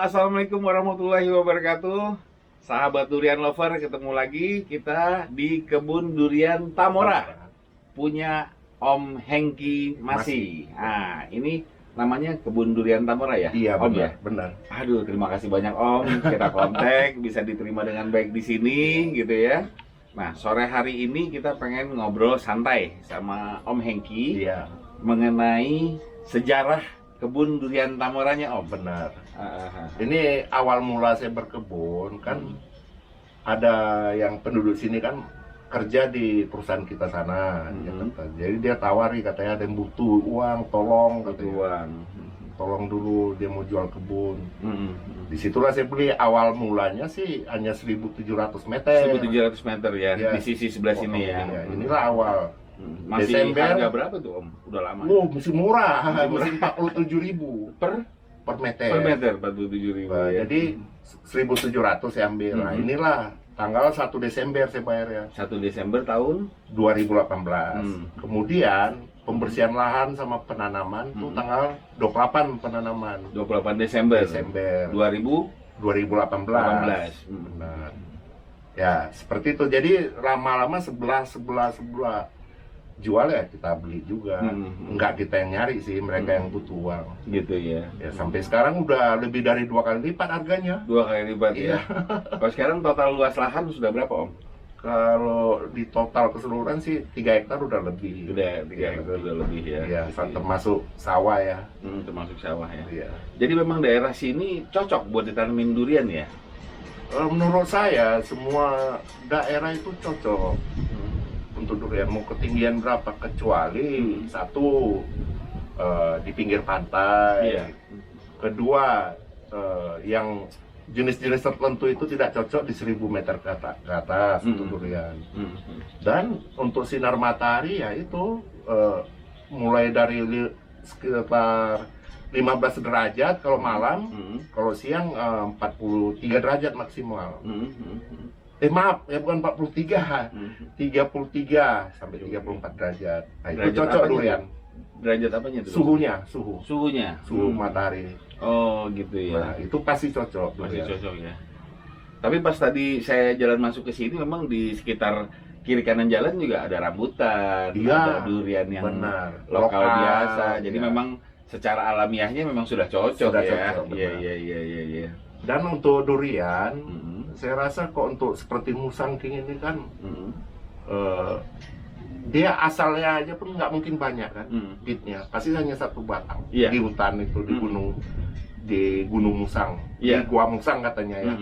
Assalamualaikum warahmatullahi wabarakatuh. Sahabat durian lover, ketemu lagi kita di kebun durian Tamora. Punya Om Hengki Masih. Nah, ini namanya kebun durian Tamora ya? Iya, Om benar, ya? benar. Aduh, terima kasih banyak Om. Kita kontak, bisa diterima dengan baik di sini gitu ya. Nah, sore hari ini kita pengen ngobrol santai sama Om Hengki Iya, mengenai sejarah kebun durian Tamoranya Om. benar. Ini awal mula saya berkebun kan ada yang penduduk sini kan kerja di perusahaan kita sana di Jakarta. Jadi dia tawari katanya ada yang butuh uang, tolong katanya. Uang. Tolong dulu dia mau jual kebun. Disitulah saya beli. Awal mulanya sih hanya 1.700 meter. 1.700 meter ya, Ya, di sisi sebelah sini ya. Inilah awal. Masih Desember. harga berapa tuh Om? Udah lama. Masih murah, masih 47.000 Per meter. per meter 47.000 Nah, ya. jadi 1.700 saya ambil. Nah, inilah tanggal 1 Desember saya bayar ya. 1 Desember tahun 2018. Kemudian pembersihan lahan sama penanaman itu tanggal 28 penanaman. 28 Desember Desember 2018. 2018. Benar. Ya, seperti itu. Jadi lama-lama sebelah jual ya kita beli juga. Enggak kita yang nyari sih, mereka yang butuh uang. Gitu ya. Ya, sampai sekarang udah lebih dari 2 kali lipat harganya. 2 kali lipat ya. Kalau sekarang total luas lahan sudah berapa Om? Kalau di total keseluruhan sih 3 hektar udah lebih. Udah 3 hektar udah lebih ya. Iya, termasuk sawah ya. Termasuk sawah ya. Iya. Jadi memang daerah sini cocok buat ditanemin durian ya. Menurut saya semua daerah itu cocok untuk durian. Mau ketinggian berapa, kecuali satu di pinggir pantai. Iya. Kedua yang jenis-jenis tertentu itu tidak cocok di 1.000 meter ke atas untuk durian. Dan untuk sinar matahari ya itu mulai dari sekitar 15 derajat kalau malam, kalau siang 43 derajat maksimal. Maaf, ya bukan 43, 33 sampai 34 derajat. Nah, itu Derajat cocok apanya? durian. Derajat apanya tuh? Suhunya, suhu matahari. Oh gitu ya. Nah, itu pasti cocok. Masih durian. cocok ya. Tapi pas tadi saya jalan masuk ke sini memang di sekitar kiri kanan jalan juga ada rambutan, Iya, ada durian yang benar. lokal biasa. Jadi ya. memang secara alamiahnya memang sudah cocok Sudah ya. cocok, Iya benar. iya. Dan untuk durian, saya rasa kok untuk seperti Musang King ini kan dia asalnya aja pun nggak mungkin banyak kan bitnya, pasti hanya satu batang. Iya. Di hutan itu di Gunung Musang, Iya. di Gua Musang katanya ya.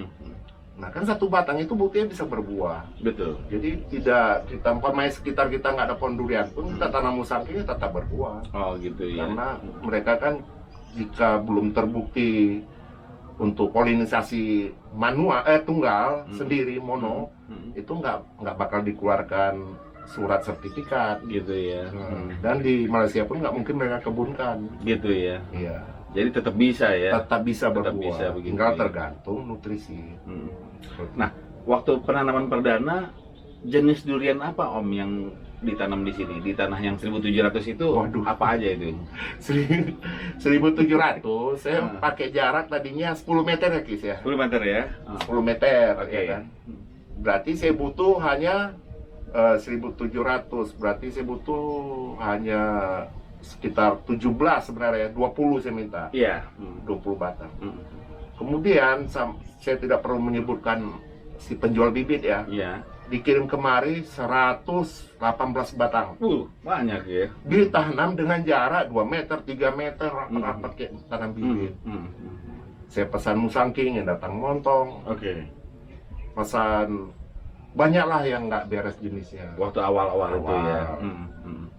Nah kan satu batang itu buktinya bisa berbuah. Betul. Jadi tidak kita umpamanya sekitar kita nggak ada pohon durian pun kita tanam Musang King tetap berbuah. Oh gitu ya. Karena mereka kan jika belum terbukti untuk polinisasi tunggal sendiri mono itu nggak bakal dikeluarkan surat sertifikat Gitu ya. dan di Malaysia pun nggak mungkin mereka kebunkan. Gitu ya. Iya, Jadi tetap bisa ya. tetap bisa Tetap berbuah, bisa begitu, tinggal ya. tergantung nutrisi. Nah, waktu penanaman perdana jenis durian apa Om yang ditanam di sini? Di tanah yang 1.700 itu Waduh. apa aja itu? 1.700 saya pakai jarak tadinya 10 meter ya Kis ya. 10 meter ya. 10 meter Oke. ya kan. Berarti saya butuh hanya 1.700, berarti saya butuh hanya sekitar 17 sebenarnya, 20 saya minta. Iya. 20 batang. Kemudian saya tidak perlu menyebutkan si penjual bibit ya. Iya. Dikirim kemari 118 batang. Banyak ya. Ditanam dengan jarak 2 meter, 3 meter, rapat-rapat kayak tanam bibit. Saya pesan Musang King yang datang montong. Oke. Pesan banyaklah yang nggak beres jenisnya. Waktu awal-awal itu ya.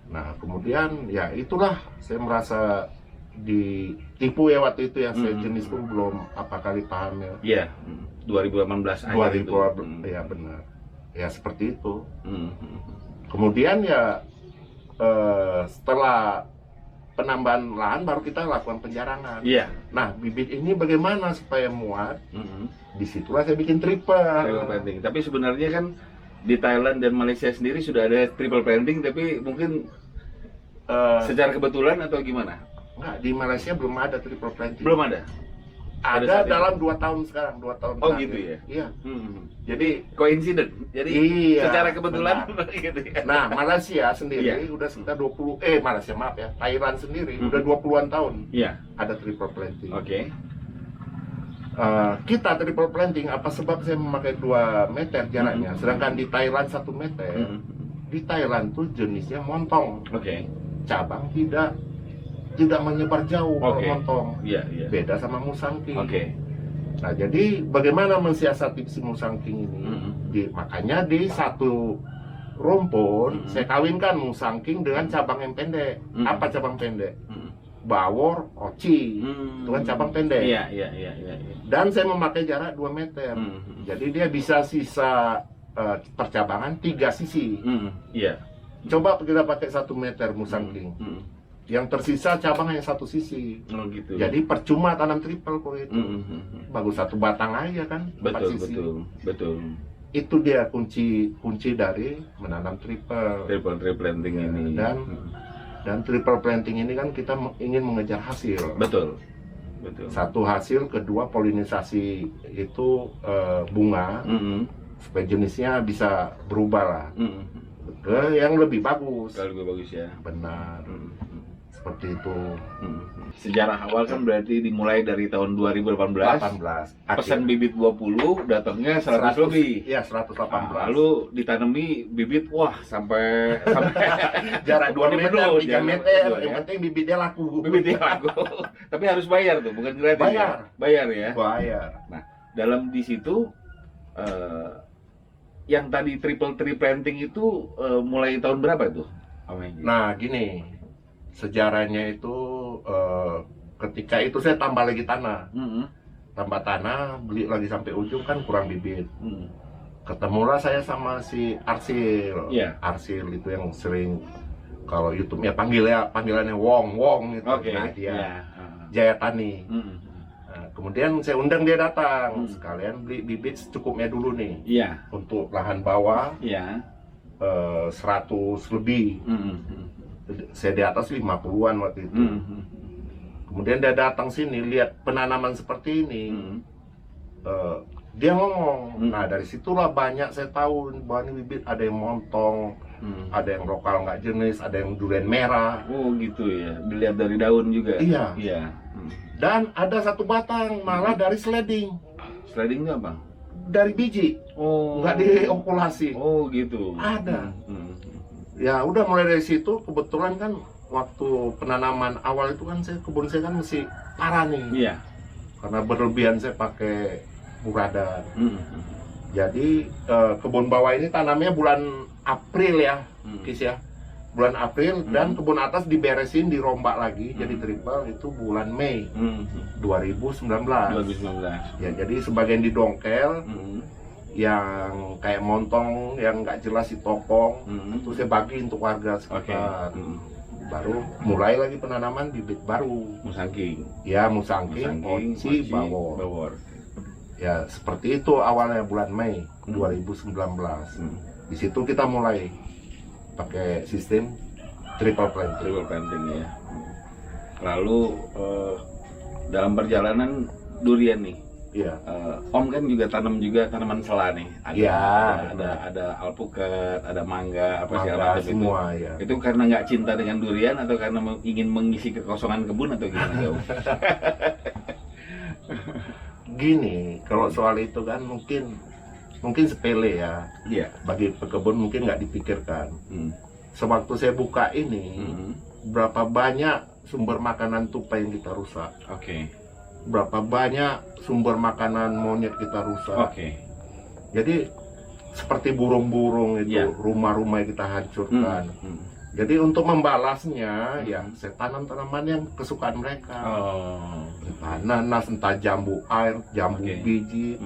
Nah kemudian ya itulah saya merasa ditipu ya waktu itu yang saya jenis pun belum apa kali paham ya. Iya. 2018 aja itu. 2000 ya benar. Ya seperti itu. Kemudian ya setelah penambahan lahan baru kita lakukan penjarangan. Iya. Nah bibit ini bagaimana supaya muat? Disitulah saya bikin triple. Triple planting. Tapi sebenarnya kan di Thailand dan Malaysia sendiri sudah ada triple planting, tapi mungkin secara kebetulan atau gimana? Enggak, di Malaysia belum ada triple planting. Belum ada. pada Ada saat itu? dalam 2 tahun sekarang, 2 tahun Oh, terakhir. gitu ya? Iya. Jadi coincident. Jadi Iya, secara kebetulan benar. gitu ya. Nah, Malaysia sendiri Iya. udah sekitar 20, Malaysia maaf ya, Thailand sendiri udah 20-an tahun Iya. ada triple planting. Oke. Kita triple planting, apa sebab saya memakai 2 meter jaraknya, sedangkan di Thailand 1 meter. Di Thailand tuh jenisnya montong, Oke. cabang tidak menyebar jauh kalau Oke. montong. Iya, iya. Beda sama musangking. Oke. Nah, jadi bagaimana mensiasati si musangking ini? Makanya di satu rumpun saya kawinkan musangking dengan cabang yang pendek. Apa cabang pendek? Bawor, oci. Itu kan cabang pendek. Iya. Dan saya memakai jarak 2 meter. Jadi dia bisa sisa percabangan 3 sisi. Iya. Coba kita pakai 1 meter musangking. Yang tersisa cabang hanya 1 sisi. Oh, gitu. Jadi percuma tanam triple kok itu. Bagus 1 batang aja kan. 4 sisi. Betul. Itu dia kunci dari menanam triple. Triple planting ini. Dan triple planting ini kan kita ingin mengejar hasil. Betul. Satu hasil, kedua polinisasi itu bunga supaya jenisnya bisa berubah lah ke yang lebih bagus. Kalau lebih bagus ya. Benar. Seperti itu. Sejarah awal kan berarti dimulai dari tahun 2018. 18. Pesan bibit 20, datangnya 100 lebih. Iya, 118. Lalu ditanami bibit, wah sampai jarak 2 meter, 3 meter, betul, yang ya. penting bibitnya laku. Bibitnya laku. Tapi harus bayar tuh, bukan gratis. Bayar. Ya? Bayar ya. Bayar. Nah, dalam di situ yang tadi triple tree planting itu mulai tahun berapa tuh? Nah, gini, sejarahnya itu ketika itu saya tambah lagi tanah. Tambah tanah, beli lagi sampai ujung kan kurang bibit. Ketemulah saya sama si Arsil. Iya. Arsil itu yang sering kalau YouTube-nya panggilannya Wong itu. Oke. Nah, dia Iya. Jaya Tani. Nah, kemudian saya undang dia datang, sekalian beli bibit secukupnya dulu nih. Iya. Untuk lahan bawah Iya. 100 lebih. Saya di atas 50-an waktu itu. Kemudian dia datang sini lihat penanaman seperti ini. Dia ngomong. Nah, dari situlah banyak saya tahu bahwa ini bibit ada yang montong, ada yang lokal nggak jenis, ada yang durian merah. Oh gitu ya. Dilihat dari daun juga. Iya. Iya. Dan ada 1 batang malah dari sliding, Sliding itu apa? dari biji, Oh. nggak diokulasi. Oh gitu. Ada. Ya udah mulai dari situ kebetulan kan waktu penanaman awal itu kan kebun saya kan masih parah nih. Iya. Karena berlebihan saya pakai burada. Jadi kebun bawah ini tanamnya bulan April ya, Kis ya. Bulan April dan kebun atas diberesin, dirombak lagi jadi triple itu bulan Mei 2019. 2019. Ya, jadi sebagian didongkel, yang kayak montong yang nggak jelas ditopong, itu saya bagi untuk warga sekitar. Baru mulai lagi penanaman bibit baru. Musangking. Ya, musangking, oci, bawor. Ya, seperti itu awalnya bulan Mei 2019. Di situ kita mulai pakai sistem triple planting. Triple planting ya. Lalu dalam perjalanan durian nih, Iya. Om kan juga tanam juga tanaman sela nih. Iya. Ada alpukat, ada mangga, apa segala Mangga macam semua ya. Itu karena nggak cinta dengan durian atau karena ingin mengisi kekosongan kebun atau gimana? Gini, kalau soal itu kan mungkin sepele ya. Iya. Bagi pekebun mungkin nggak dipikirkan. Sewaktu saya buka ini, berapa banyak sumber makanan tupai yang kita rusak? Oke. Berapa banyak sumber makanan monyet kita rusak? Oke. Jadi seperti burung-burung itu, Ya. rumah-rumah yang kita hancurkan. Jadi untuk membalasnya, ya saya tanam tanaman yang kesukaan mereka. Oh. Entah nanas, entah jambu air, jambu Oke. biji,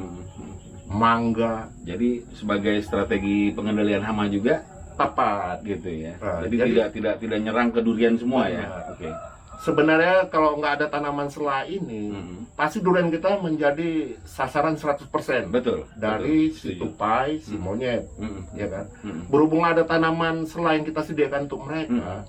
mangga, Jadi sebagai strategi pengendalian hama juga tepat. gitu ya. Nah, jadi jadi- tidak nyerang ke durian semua ya. Benar. Oke. Sebenarnya kalau nggak ada tanaman sela ini, pasti durian kita menjadi sasaran 100% Betul. dari betul. si Setuju. tupai, si monyet, Mm-mm. ya kan? Mm-mm. Berhubung ada tanaman sela yang kita sediakan untuk mereka,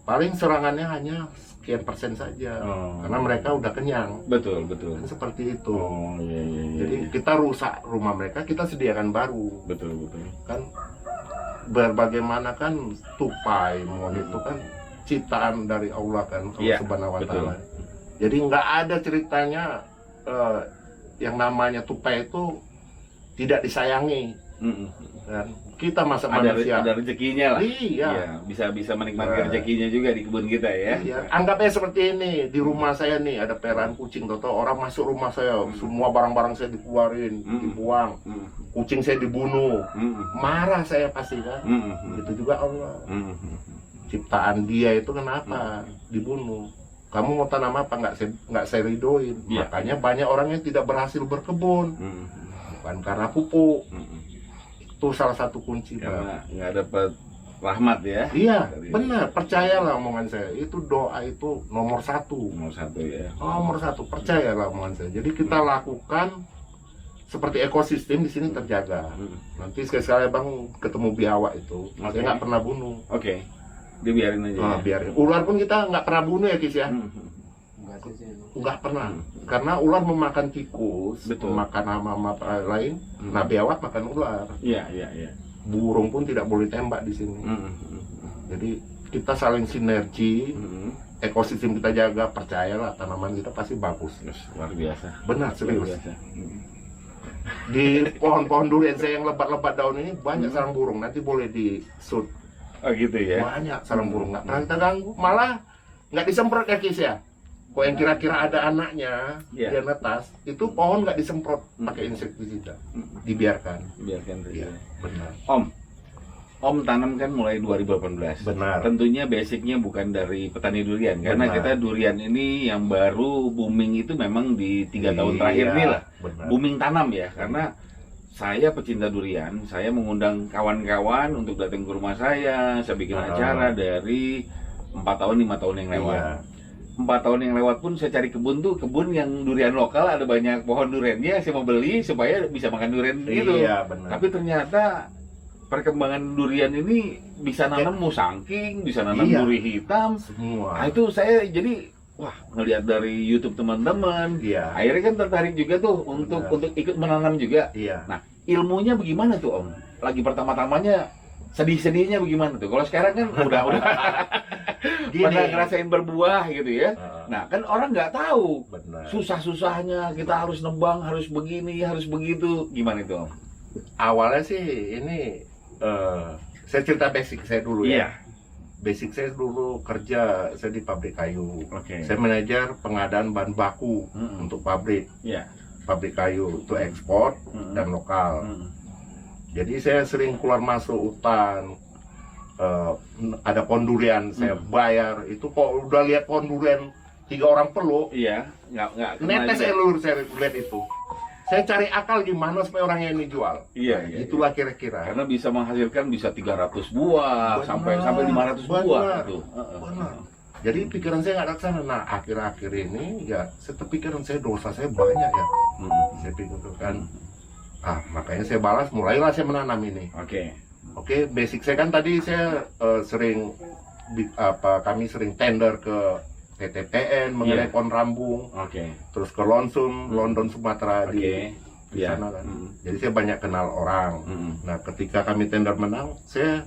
paling serangannya hanya sekian persen saja, karena mereka udah kenyang. Betul, betul. Kan seperti itu. Oh, iya, iya, iya. Jadi kita rusak rumah mereka, kita sediakan baru. Betul, betul. Kan bagaimana kan tupai, mohon itu kan ciptaan dari Allah kan, Allah Iya, Subhanahu wa betul. Ta'ala. Jadi nggak ada ceritanya yang namanya tupai itu tidak disayangi. Kan? Kita masa manusia. Ada rezekinya lah. Iya. Bisa menikmati rezekinya juga di kebun kita ya. Iya. Anggapnya seperti ini, di rumah saya nih ada peliharaan kucing, toto orang masuk rumah saya, semua barang-barang saya dikeluarin, dibuang, kucing saya dibunuh, marah saya pasti kan. Itu juga Allah. Ciptaan dia itu kenapa dibunuh? Kamu mau tanam apa nggak saya ridoin. Iya. Makanya banyak orang yang tidak berhasil berkebun, bukan karena pupuk. Itu salah satu kunci, Pak. Karena nggak dapat rahmat ya. Iya, benar. Percayalah omongan saya. Itu doa itu nomor satu. Nomor satu ya. Nomor satu, percayalah omongan saya. Jadi kita lakukan seperti ekosistem di sini terjaga. Nanti sekali-sekali Bang ketemu biawak itu, saya nggak pernah bunuh. Oke. Dibiarin aja. Biarin. Ular pun kita nggak pernah bunuh ya, Kis ya. Nggak pernah. Karena ular memakan tikus, Betul. memakan hama-hama lain. Nah, biawak makan ular. Iya, iya, iya. Burung pun tidak boleh tembak di sini. Jadi kita saling sinergi, ekosistem kita jaga, percayalah tanaman kita pasti bagus. Luar biasa. Benar, Luar serius. biasa. Di pohon-pohon durian saya yang lebat-lebat daun ini banyak sarang burung. Nanti boleh di shoot. Oh gitu ya. Banyak sarang burung, nggak pernah kita ganggu. Malah nggak disemprot ya, Kis ya. Kok yang kira-kira ada anaknya Iya. dia netas, itu pohon nggak disemprot pakai insektisida, dibiarkan. Biarkan saja. Iya, benar. Om tanam kan mulai 2018. Benar. Tentunya basicnya bukan dari petani durian, karena Benar. kita durian ini yang baru booming itu memang di 3 tahun terakhir Iya, ini lah. benar. Booming tanam ya, karena saya pecinta durian, saya mengundang kawan-kawan untuk datang ke rumah saya bikin acara dari 4 tahun 5 tahun yang lewat. Iya. 4 tahun yang lewat pun saya cari kebun yang durian lokal, ada banyak pohon duriannya, saya mau beli supaya bisa makan durian gitu. Iya, benar. Tapi ternyata perkembangan durian ini bisa nanam musangking, bisa nanam Iya. duri hitam. Semua. Nah, itu saya jadi wah, ngelihat dari YouTube teman-teman. Iya. Akhirnya kan tertarik juga tuh untuk ikut menanam juga. Iya. Nah, ilmunya bagaimana tuh, Om? Lagi pertama-tamanya sedih-sedihnya bagaimana tuh? Kalau sekarang kan udah Gini. pada ngerasain berbuah gitu ya. Ah, Nah, kan orang nggak tahu benar. susah-susahnya, kita harus nebang, harus begini, harus begitu. Gimana itu, Om? Awalnya sih ini saya cerita basic saya dulu ya. Iya. Basic saya dulu kerja saya di pabrik kayu. Oke. Saya manajer pengadaan bahan baku untuk pabrik Iya. kayu itu ekspor dan lokal. Jadi saya sering keluar masuk hutan. Ada pohon durian saya bayar. Itu kok udah lihat pohon durian 3 orang peluk, Iya, nggak netes elur saya lihat itu. Saya cari akal gimana supaya orangnya ini jual. Iya, Nah, iya. itulah kira-kira. Karena bisa menghasilkan bisa 300 buah Benar, sampai 500 buah benar, gitu. benar. Jadi pikiran saya nggak ada ke sana. Nah, akhir-akhir ini ya saya pikiran saya dosa saya banyak ya. Saya pikir kan, makanya saya balas, mulailah saya menanam ini. Oke, basic saya kan tadi saya sering kami sering tender ke TTPN mengenai pohon rambung, terus ke London Sumatera di sana kan. Jadi saya banyak kenal orang. Nah, ketika kami tender menang, saya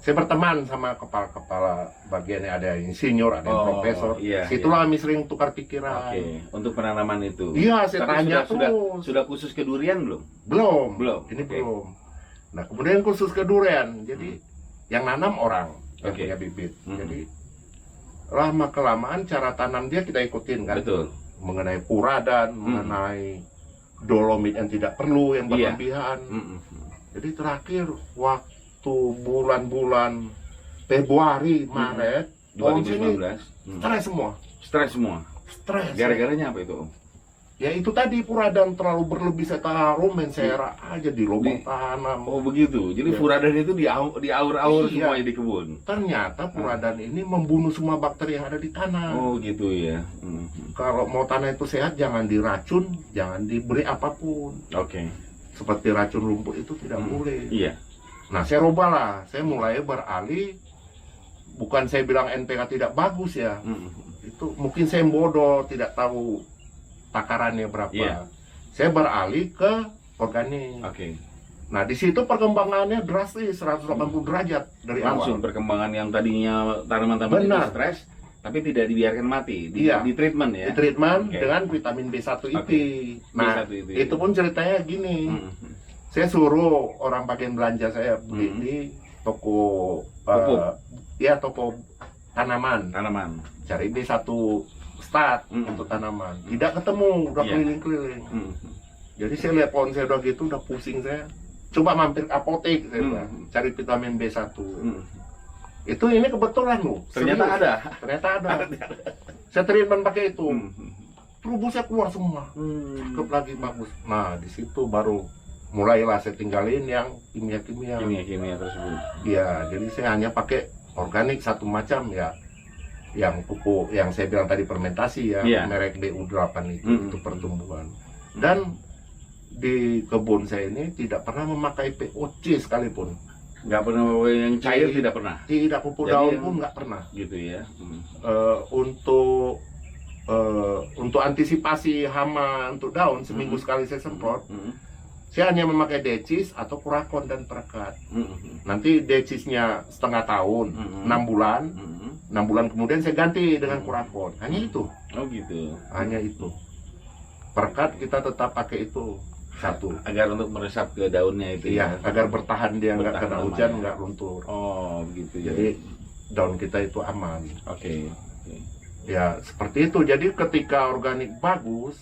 berteman sama kepala-kepala bagian yang ada insinyur, ada yang profesor. Itulah kami sering tukar pikiran. Untuk penanaman itu. Iya, saya Tapi tanya sudah khusus ke durian belum? Belum. Ini belum. Nah, kemudian khusus ke durian. Jadi yang nanam orang yang punya bibit. Jadi lama kelamaan cara tanam dia kita ikutin kan. Betul. Mengenai puradan, mengenai dolomit yang tidak perlu, yang berlebihan. Jadi terakhir waktu bulan-bulan Februari, Maret, tahun sini 2019. Stres semua. Stres. Gara-garanya apa itu, Om? Ya itu tadi puradan terlalu berlebih, saya taruh menserak aja di lubang tanam. Oh begitu. Jadi furadan itu diaur-aur semuanya di kebun. Ternyata puradan ini membunuh semua bakteri yang ada di tanah. Oh gitu ya. Kalau mau tanah itu sehat jangan diracun, jangan diberi apapun. Seperti racun rumput itu tidak boleh. Iya. Nah saya rubah lah, saya mulai beralih bukan saya bilang NPK tidak bagus ya. Itu mungkin saya bodoh, tidak tahu takarannya berapa. Iya. Saya beralih ke organik. Oke. Nah, di situ perkembangannya drastis 180 derajat dari Langsung awal. perkembangan yang tadinya tanaman-tanaman itu Benar. stres, tapi tidak dibiarkan mati, Iya. di treatment ya. Di treatment Oke. dengan vitamin B1 IP. Oke. Nah, B1 itu. itu pun ceritanya gini. Saya suruh orang bagian belanja saya beli di toko Pupuk. ya toko tanaman. Tanaman. Cari B1 start untuk tanaman. Tidak ketemu, udah Iya. keliling-keliling. Jadi saya lihat pohon saya udah gitu, udah pusing saya. Coba mampir ke apotek, saya bilang, cari vitamin B1. Itu ini kebetulan loh. Ternyata serius. ada. Ternyata ada. Saya treatment pakai itu. Terubus saya keluar semua. Cakep lagi bagus. Nah, di situ baru mulailah saya tinggalin yang kimia-kimia. Kimia-kimia tersebut. Iya, jadi saya hanya pakai organik satu macam ya. Yang pupuk yang saya bilang tadi fermentasi ya, Iya. merek BU8 itu pertumbuhan. Dan di kebun saya ini tidak pernah memakai POC sekalipun. Nggak pernah yang cair, tidak pernah. Tidak pupuk Jadi daun yang- pun nggak pernah. Gitu ya. Untuk antisipasi hama untuk daun seminggu sekali saya semprot. Saya hanya memakai decis atau kurakon dan perekat. Nanti decisnya setengah tahun, 6 bulan. 6 bulan kemudian saya ganti dengan kurakon. Hanya itu, Oh gitu. hanya itu. Perekat kita tetap pakai itu satu. Agar untuk meresap ke daunnya itu. Iya, agar bertahan dia nggak Bertahan kena lama hujan, ya. nggak luntur. Oh begitu ya. Jadi daun kita itu aman. Oke. Ya seperti itu. Jadi ketika organik bagus,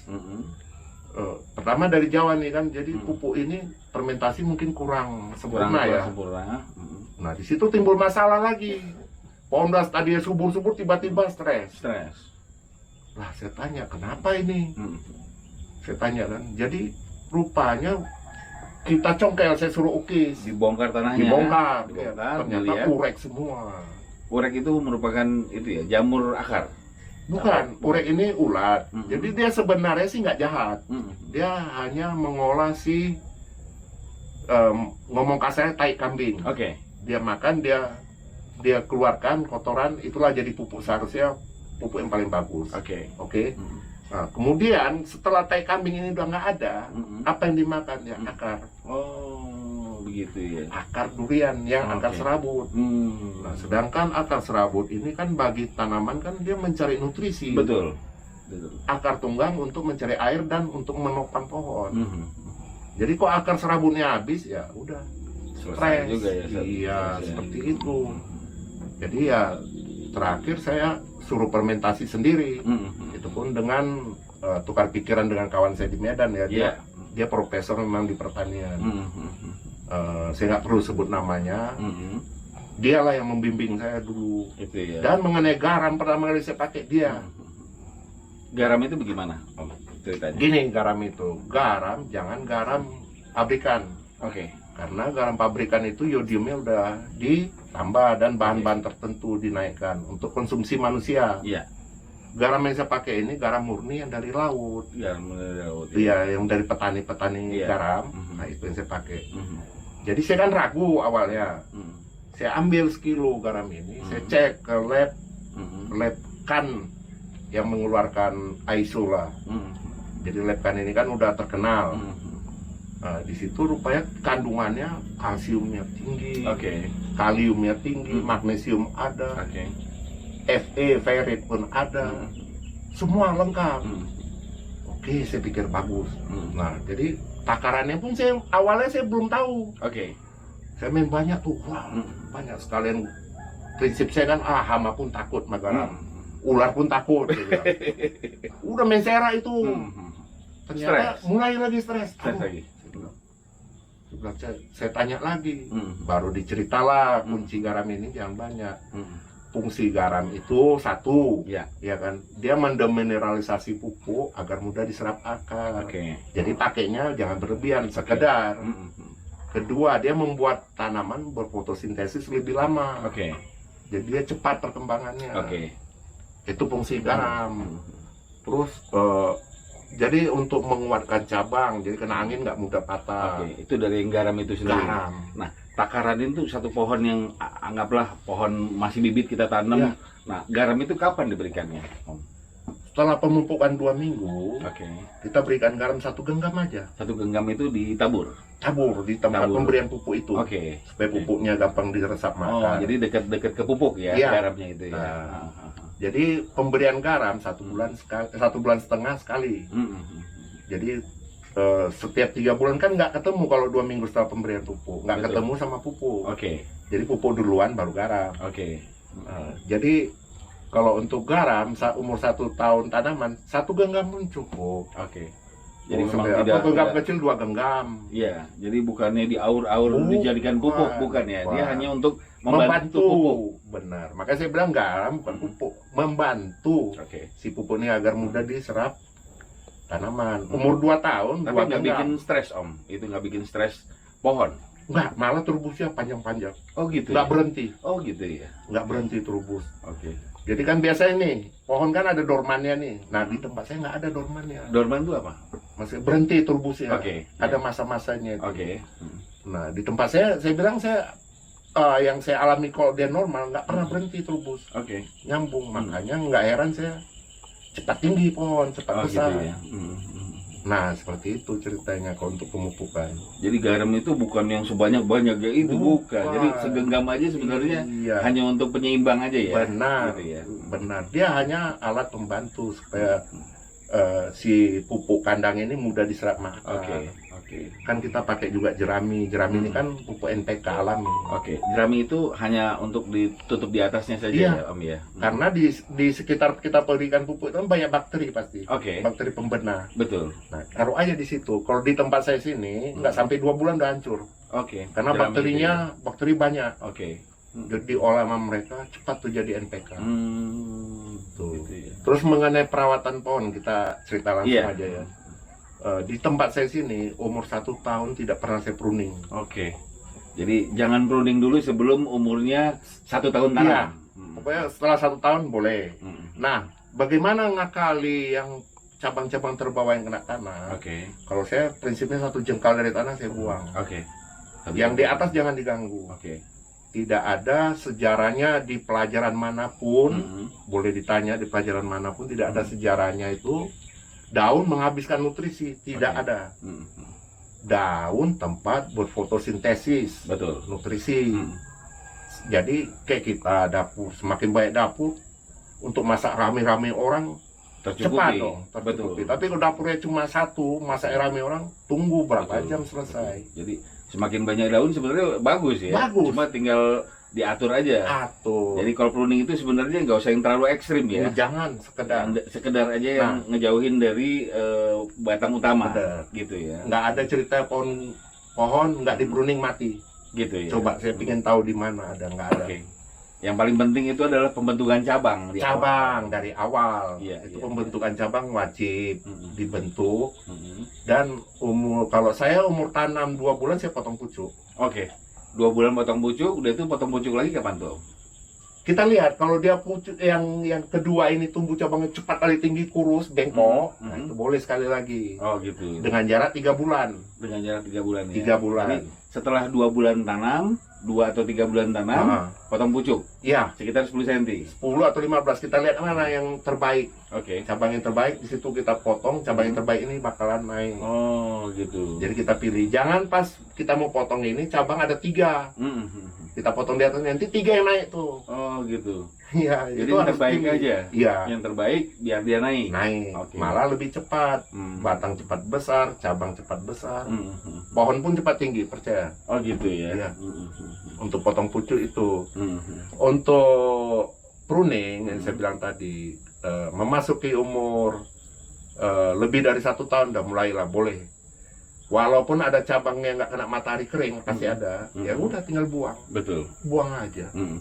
pertama dari Jawa nih kan, jadi pupuk ini fermentasi mungkin kurang sempurna ya. Sempurna. Nah di situ timbul masalah lagi. Pohon tadinya subur-subur tiba-tiba stres. Stres. Lah saya tanya kenapa ini? Saya tanya kan. Jadi rupanya kita congkel, saya suruh ukis. Dibongkar tanahnya. Dibongkar. Ya, Dibongkar, ternyata dilihat. urek semua. Urek itu merupakan itu ya, jamur akar. Bukan, urek ini ulat. Jadi dia sebenarnya sih nggak jahat. Dia hanya mengolah si ngomong kasarnya tai kambing. Oke. Dia makan, dia keluarkan kotoran, itulah jadi pupuk. Seharusnya pupuk yang paling bagus. Oke. Oke. Nah, kemudian setelah tai kambing ini udah nggak ada, apa yang dimakan ya? Akar. Oh, begitu ya. Akar durian yang akar Oke. serabut. Nah, sedangkan akar serabut ini kan bagi tanaman kan dia mencari nutrisi. Betul. Betul. Akar tunggang untuk mencari air dan untuk menopang pohon. Jadi kok akar serabutnya habis ya udah Selesai stres. juga ya. Iya, selesai. seperti itu. Jadi ya terakhir saya suruh fermentasi sendiri. Itu pun dengan tukar pikiran dengan kawan saya di Medan ya. Iya. Dia profesor memang di pertanian. Saya nggak perlu sebut namanya. Dialah yang membimbing saya dulu. Itu ya. Dan mengenai garam pertama kali saya pakai dia. Garam itu bagaimana? Om, ceritanya. Gini garam itu, garam jangan garam pabrikan. Oke. Karena garam pabrikan itu yodiumnya udah ditambah dan bahan-bahan tertentu dinaikkan untuk konsumsi manusia. Iya. Garam yang saya pakai ini garam murni yang dari laut. Garam dari laut. Iya, yang dari petani-petani Iya. garam. Nah, itu yang saya pakai. Jadi saya kan ragu awalnya. Saya ambil sekilo garam ini, saya cek ke lab kan yang mengeluarkan ISO lah. Jadi lab kan ini kan udah terkenal. Nah, di situ rupanya kandungannya kalsiumnya tinggi, Oke. kaliumnya tinggi, magnesium ada, Oke. Fe, ferrit pun ada, semua lengkap. Oke, saya pikir bagus. Nah, jadi takarannya pun awalnya saya belum tahu. Oke. Saya main banyak tuh, wah, banyak sekalian. Prinsip saya kan, hama pun takut sama garam, ular pun takut. Saya bilang. Udah main sera itu, ternyata Stres. mulai lagi stres. Stres Aduh, lagi. saya tanya lagi, baru diceritalah kunci garam ini yang banyak. Fungsi garam itu satu, Ya. ya kan, dia mendemineralisasi pupuk agar mudah diserap akar. Oke. Jadi pakainya jangan berlebihan, sekedar. Kedua, dia membuat tanaman berfotosintesis lebih lama. Oke. Jadi dia cepat perkembangannya. Oke. Itu fungsi garam. Terus jadi untuk menguatkan cabang, jadi kena angin nggak mudah patah. Oke. Itu dari yang garam itu sendiri. Garam. Nah, takaran itu satu pohon yang anggaplah pohon masih bibit kita tanam. Iya. Nah, garam itu kapan diberikannya, Om? Setelah pemupukan 2 minggu, Oke. kita berikan garam 1 genggam aja. 1 genggam itu ditabur. Tabur di tempat Tabur. pemberian pupuk itu. Oke. Supaya pupuknya gampang diresap Oh, makan. jadi dekat-dekat ke pupuk ya, Iya. garamnya itu ya. Nah. Jadi pemberian garam 1 bulan sekali, 1 bulan setengah sekali. Jadi setiap 3 bulan kan nggak ketemu kalau 2 minggu setelah pemberian pupuk, nggak Betul. ketemu sama pupuk. Oke. Jadi pupuk duluan baru garam. Oke. Jadi kalau untuk garam umur 1 tahun tanaman 1 genggam pun cukup. Oke. Jadi Oh, memang sampai tidak genggam tidak- kecil 2 genggam. Iya, jadi bukannya diaur-aur dijadikan pupuk, bukan ya. Dia Bukan. hanya untuk membantu pupuk. Benar. Makanya saya bilang garam bukan pupuk, membantu Oke. si pupuk ini agar mudah diserap tanaman. Umur 2 tahun, Tapi 2 nggak bikin genggam. stres, Om. Itu nggak bikin stres pohon. Enggak, malah turbusnya panjang-panjang. Oh gitu. Nggak Ya? berhenti, Oh gitu ya. nggak berhenti turbus. Oke. Jadi kan biasanya nih, pohon kan ada dormannya nih. Nah, di tempat saya nggak ada dormannya. Dorman itu apa? Masih berhenti turbusnya. Oke. Ada masa-masanya itu. Oke. Nah, di tempat saya bilang yang saya alami kalau dia normal nggak pernah berhenti turbus, Oke. nyambung. Makanya nggak heran saya cepat tinggi pohon, cepat Oh gitu besar. ya. Nah, seperti itu ceritanya kalau untuk pemupukan. Jadi garam itu bukan yang sebanyak-banyak ya itu bukan. Jadi segenggam aja sebenarnya Iya, hanya untuk penyeimbang aja ya. benar, Gitu ya. benar. Dia hanya alat pembantu supaya si pupuk kandang ini mudah diserap makan. Oke. Oke. Kan kita pakai juga jerami. Jerami ini kan pupuk NPK alami. Oke. Jerami itu hanya untuk ditutup di atasnya saja Iya. ya, Om ya. Karena di sekitar kita berikan pupuk itu kan banyak bakteri pasti. Oke. Bakteri pembenah. Betul. Nah, taruh aja di situ. Kalau di tempat saya sini nggak sampai 2 bulan udah hancur. Oke. Karena Jerami bakterinya bakteri banyak. itu ya. Oke. Jadi olah sama mereka cepat tuh jadi NPK. Tuh. Gitu ya. Terus mengenai perawatan pohon kita cerita langsung Iya. aja ya. Di tempat saya sini umur 1 tahun tidak pernah saya pruning. Oke. Jadi jangan pruning dulu sebelum umurnya 1 tahun tanam. Iya. Pokoknya setelah 1 tahun boleh. Nah, bagaimana ngakali yang cabang-cabang terbawa yang kena tanah? Oke. Kalau saya prinsipnya 1 jengkal dari tanah saya buang. Oke. Yang di atas jangan diganggu. Oke. Tidak ada sejarahnya di pelajaran manapun, Mm-mm. boleh ditanya di pelajaran manapun tidak ada sejarahnya itu daun menghabiskan nutrisi, tidak Oke. ada. Mm-mm. Daun tempat berfotosintesis, Betul. nutrisi. Mm. Jadi kayak kita dapur, semakin banyak dapur untuk masak rame-rame orang cepat Tercukupi. dong, tercukupi. Betul. Tapi kalau dapurnya cuma 1, masak rame orang, tunggu berapa Betul. jam selesai. Jadi semakin banyak daun sebenarnya bagus ya. Bagus. Cuma tinggal diatur aja. Atau Jadi kalau pruning itu sebenarnya nggak usah yang terlalu ekstrim ya. jangan sekedar Sekedar aja yang ngejauhin dari batang utama. Benar. Gitu ya. nggak ada cerita pohon nggak di pruning mati. Gitu ya. Coba saya ingin tahu di mana ada, nggak ada. Oke. Yang paling penting itu adalah pembentukan cabang di Cabang awal. dari awal. Iya, Itu iya. pembentukan cabang wajib Mm-mm. dibentuk. Mm-mm. Dan kalau saya umur tanam 2 bulan saya potong pucuk. Oke. 2 bulan potong pucuk, udah itu potong pucuk lagi kapan tuh? Kita lihat kalau dia pucuk yang kedua ini tumbuh cabangnya cepat kali tinggi, kurus, bengkok, Hmm, nah hmm. itu boleh sekali lagi. Oh gitu. Dengan jarak 3 bulan. Dengan jarak 3 bulan ya. 3 bulan. Jadi setelah 2 bulan tanam, 2 atau 3 bulan tanam, Nah, potong pucuk ya, sekitar 10 cm. 10 atau 15 kita lihat mana yang terbaik. Oke. Cabang yang terbaik di situ kita potong, cabang yang terbaik ini bakalan naik. Oh gitu. Jadi kita pilih, jangan pas kita mau potong ini cabang ada 3, Mm-mm. kita potong di atas nanti 3 yang naik tuh. Oh gitu. Iya, Jadi itu yang harus terbaik pilih. aja. Iya, Yang terbaik biar dia naik. naik, Oke. malah lebih cepat, Hmm. batang cepat besar, cabang cepat besar, Mm-mm. pohon pun cepat tinggi, percaya. Oh gitu ya. Iya. Mm-mm. Untuk potong pucuk itu, Mm-mm. untuk pruning yang saya Hmm. bilang tadi, memasuki umur lebih dari 1 tahun udah mulailah boleh. Walaupun ada cabangnya nggak kena matahari kering, pasti ada. Ya Hmm. udah tinggal buang, Betul. buang aja. Mm-mm.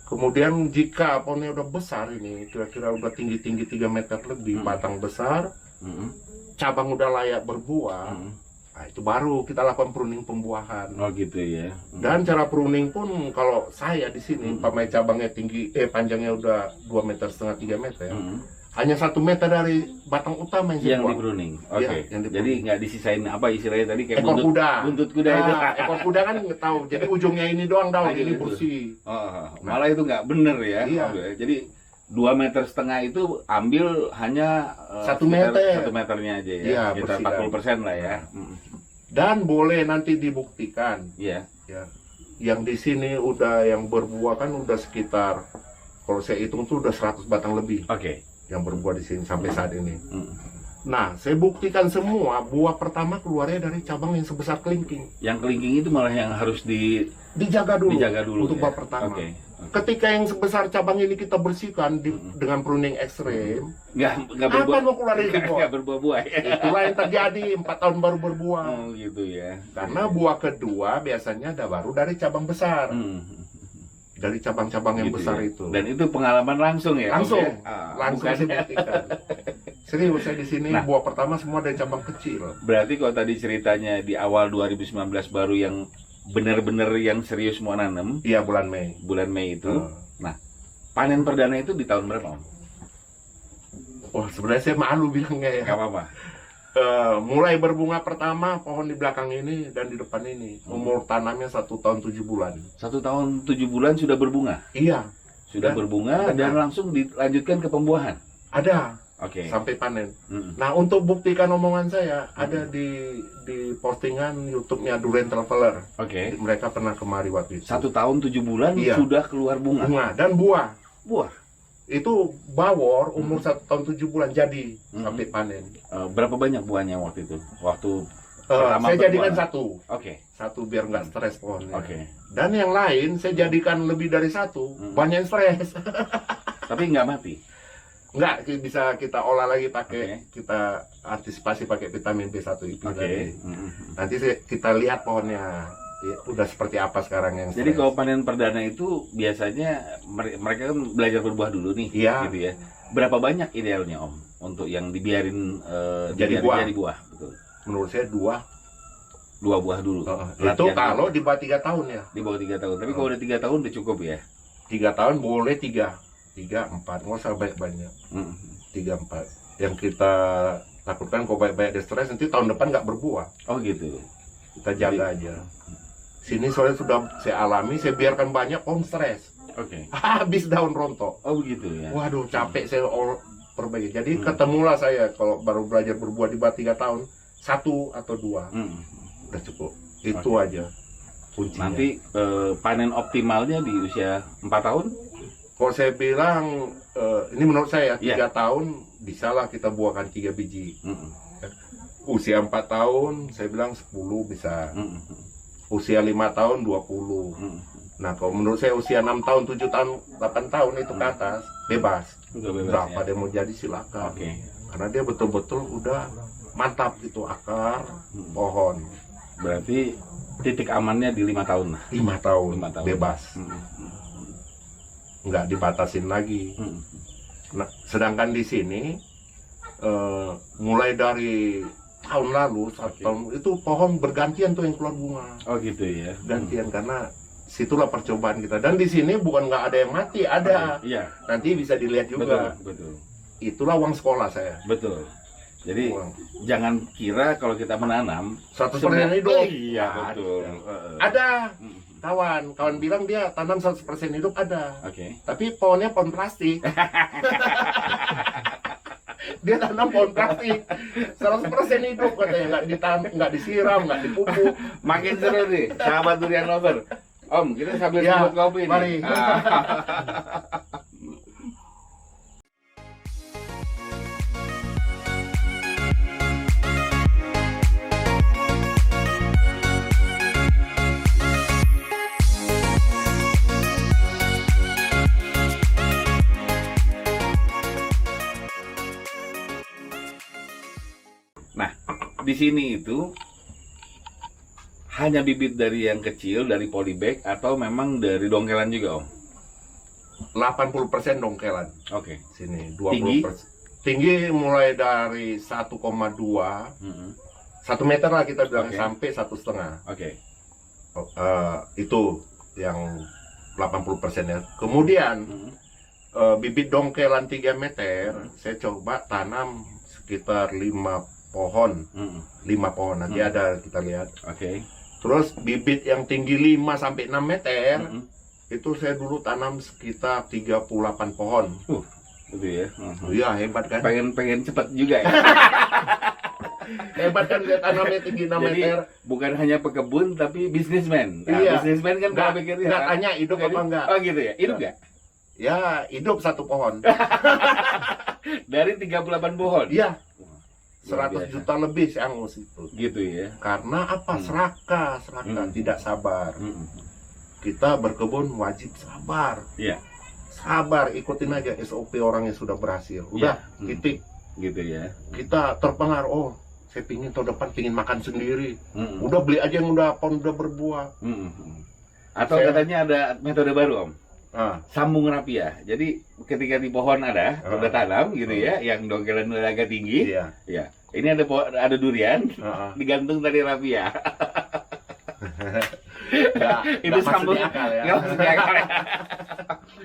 Kemudian jika pohonnya udah besar ini, kira-kira udah tinggi-tinggi 3 meter lebih, batang besar, Mm-mm. cabang udah layak berbuah, Mm. nah itu baru kita lakukan pruning pembuahan. Oh gitu ya. Mm. Dan cara pruning pun kalau saya di sini, Hmm. umpamanya cabangnya tinggi, panjangnya udah 2,5 meter, 3 meter, Mm. hanya 1 meter dari batang utama yang saya Yang di buang. pruning. Oke. Iya, yang di Jadi pruning. nggak disisain apa istilahnya tadi kayak Ekor kuda. buntut kuda itu. Ekor kuda kan nggak tahu. Jadi ujungnya ini doang daun, Aja ini gitu. bersih. Oh, malah itu nggak bener ya. Iya. Oh, jadi 2,5 meter itu ambil hanya 1 sekitar meter. 1 meternya aja ya. Iya, Sekitar bersih 40% lah ya. Mm. Dan boleh nanti dibuktikan. Iya. Ya. Yang di sini udah yang berbuah kan udah sekitar, kalau saya hitung tuh udah 100 batang lebih Oke. yang berbuah di sini sampai saat ini. Mm. Nah, saya buktikan semua buah pertama keluarnya dari cabang yang sebesar kelingking. Yang kelingking itu malah yang harus Dijaga dulu, dijaga dulu untuk ya? buah pertama. Oke. Ketika yang sebesar cabang ini kita bersihkan dengan pruning ekstrem, Nggak apa berbuah. mau keluar dari buah? Nggak berbuah-buah ya. Itulah yang terjadi, 4 tahun baru berbuah. Oh gitu ya. Karena buah kedua biasanya ada baru dari cabang besar, dari cabang-cabang yang Gitu besar ya. itu. Dan itu pengalaman langsung ya? Om, Langsung, ya? Ah, langsung bukan- saya buktikan. Serius, saya di sini Nah. buah pertama semua dari cabang kecil. Berarti kalau tadi ceritanya di awal 2019 baru yang benar-benar yang serius mau nanam Iya, bulan Mei. bulan Mei itu, Eh, panen perdana itu di tahun berapa Om? Wah, sebenarnya saya malu bilangnya ya. Nggak apa-apa. Mulai berbunga pertama pohon di belakang ini dan di depan ini. Umur tanamnya 1 tahun 7 bulan. 1 tahun 7 bulan sudah berbunga, Iya, sudah Dan- berbunga dan langsung dilanjutkan ke pembuahan. ada Oke. sampai panen. Mm-mm. Nah, untuk buktikan omongan saya, ada di postingan YouTube-nya Durian Traveler. Oke. Mereka pernah kemari waktu itu. 1 tahun 7 bulan Iya. sudah keluar bunga. Bunga dan buah. Buah. Itu bawor umur 1 tahun 7 bulan jadi sampai panen. Berapa banyak buahnya waktu itu? Waktu Saya pertama jadikan berbuah. satu. Oke. Satu biar nggak stres pohonnya. Oke. Dan yang lain saya jadikan lebih dari satu. Banyak yang stres. Tapi nggak mati. Nggak, bisa kita olah lagi pakai, Oke. kita antisipasi pakai vitamin B1 IP Oke. tadi. Mm-mm. Nanti kita lihat pohonnya ya, udah seperti apa sekarang yang Jadi stres. kalau panen perdana itu biasanya mereka kan belajar berbuah dulu nih, Iya. gitu ya. Berapa banyak idealnya Om untuk yang dibiarin Jadi dibiarin buah. jadi buah? Betul. Menurut saya 2. 2 buah dulu. Itu Latihan kalau dulu. di bawah 3 tahun ya. Di bawah 3 tahun. Tapi kalau udah 3 tahun udah cukup ya. 3 tahun boleh 3, 4, nggak usah banyak-banyak. Mm. 3, 4. Yang kita takutkan kalau banyak-banyak di stres nanti tahun depan nggak berbuah. Oh gitu. Kita jaga aja. Sini soalnya sudah saya alami, saya biarkan banyak pohon stres. Oke. Habis daun rontok. Oh begitu ya. Waduh, capek saya perbaiki. Jadi ketemulah saya kalau baru belajar berbuah di bawah 3 tahun, 1 atau 2 Mm. udah cukup. Itu aja kuncinya. Nanti panen optimalnya di usia 4 tahun? Kalau saya bilang ini menurut saya 3 Iya. tahun bisalah kita buahkan 3 biji. Mm. Usia 4 tahun saya bilang 10 bisa. Mm. Usia 5 tahun 20. Mm. Nah, kalau menurut saya usia 6 tahun, 7 tahun, 8 tahun itu ke atas bebas. Udah bebas Berapa ya. dia mau jadi silakan. Oke. Karena dia betul-betul udah mantap gitu akar pohon. Berarti titik amannya di 5 tahun lah. 5 tahun, 5 tahun. bebas. Mm. Nggak dibatasin lagi. Mm. Nah, sedangkan di sini mulai dari tahun lalu, Oke. tahun itu pohon bergantian tuh yang keluar bunga. Oh gitu ya. Gantian karena situlah percobaan kita. Dan di sini bukan nggak ada yang mati, ada. Iya, Nanti bisa dilihat betul, juga. betul. Itulah uang sekolah saya. Betul. Jadi Uang. jangan kira kalau kita menanam 100% hidup. Iya, Nggak betul. Ada. Mm. Kawan bilang dia tanam 100% hidup ada. Oke. Tapi pohonnya pohon plastik. Dia tanam pohon plastik 100% hidup katanya, nggak disiram, nggak dipupuk. Makin seru nih, sahabat durian lover. Om, kita sambil Ya, sebut kopi nih. mari. Nah, di sini itu hanya bibit dari yang kecil, dari polybag, atau memang dari dongkelan juga, Om? 80% dongkelan Oke. sini, Tinggi? 20%. Tinggi mulai dari 1,2, Mm-mm. 1 meter lah kita bilang, Oke. sampai 1,5. Oke. Itu yang 80% ya. Kemudian Mm-mm. bibit dongkelan 3 meter, saya coba tanam sekitar 5 pohon. 5 pohon nanti ada kita lihat. Oke. Terus bibit yang tinggi 5 sampai 6 meter, itu saya dulu tanam sekitar 38 pohon. Gitu ya. Iya, hebat kan? Pengen cepat juga ya. Hebat kan dia tanamnya tinggi 6 Jadi, meter. bukan hanya pekebun tapi bisnismen. Nah, Iya. bisnismen kan Nggak pola pikirnya. nggak tanya hidup apa enggak. Oh gitu ya. Hidup nggak? Ya, hidup 1 pohon. Dari 38 pohon. Iya. Luar 100 biasa. juta lebih si Angus itu. Gitu ya. Karena apa? Serakah, tidak sabar. Kita berkebun wajib sabar. Iya. Sabar, ikutin aja SOP orang yang sudah berhasil. Udah, titik. Gitu ya. Kita terpengaruh, oh, saya pingin tahun depan pingin makan sendiri. Udah beli aja yang udah berbuah. Atau katanya ada metode baru, Om. Ah, Sambung rapia. Jadi ketika di pohon udah tanam gitu ya, yang dongkelan udah agak tinggi. iya. Ya. Ini ada durian, digantung tadi rapia. Itu sambung akal ya. nggak masuk akal ya.